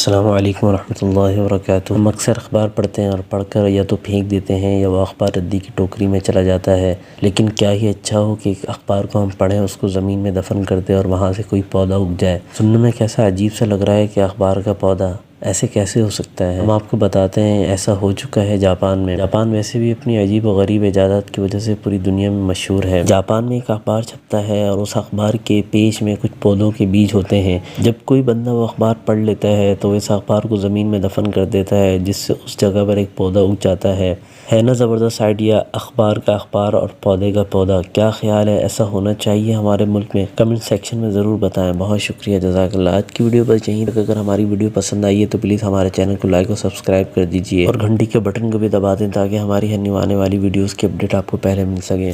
السلام علیکم ورحمۃ اللہ وبرکاتہ۔ ہم اکثر اخبار پڑھتے ہیں اور پڑھ کر یا تو پھینک دیتے ہیں یا وہ اخبار ردی کی ٹوکری میں چلا جاتا ہے، لیکن کیا ہی اچھا ہو کہ ایک اخبار کو ہم پڑھیں، اس کو زمین میں دفن کر دیں اور وہاں سے کوئی پودا اگ جائے۔ سننے میں کیسا عجیب سا لگ رہا ہے کہ اخبار کا پودا ایسے کیسے ہو سکتا ہے۔ ہم آپ کو بتاتے ہیں ایسا ہو چکا ہے جاپان میں۔ جاپان ویسے بھی اپنی عجیب و غریب ایجادات کی وجہ سے پوری دنیا میں مشہور ہے۔ جاپان میں ایک اخبار چھپتا ہے اور اس اخبار کے پیج میں کچھ پودوں کے بیج ہوتے ہیں۔ جب کوئی بندہ وہ اخبار پڑھ لیتا ہے تو اس اخبار کو زمین میں دفن کر دیتا ہے، جس سے اس جگہ پر ایک پودا اگ جاتا ہے۔ نا زبردست آئیڈیا، اخبار کا اخبار اور پودے کا پودا۔ کیا خیال ہے، ایسا ہونا چاہیے ہمارے ملک میں؟ کمنٹ سیکشن میں ضرور بتائیں۔ بہت شکریہ، جزاک اللہ۔ آج کی ویڈیو بس یہیں تک۔ اگر ہماری ویڈیو پسند آئی ہے تو پلیز ہمارے چینل کو لائک اور سبسکرائب کر دیجیے اور گھنٹی کے بٹن کو بھی دبا دیں تاکہ ہماری آنے والی ویڈیوز کی اپڈیٹ آپ کو پہلے مل سکے۔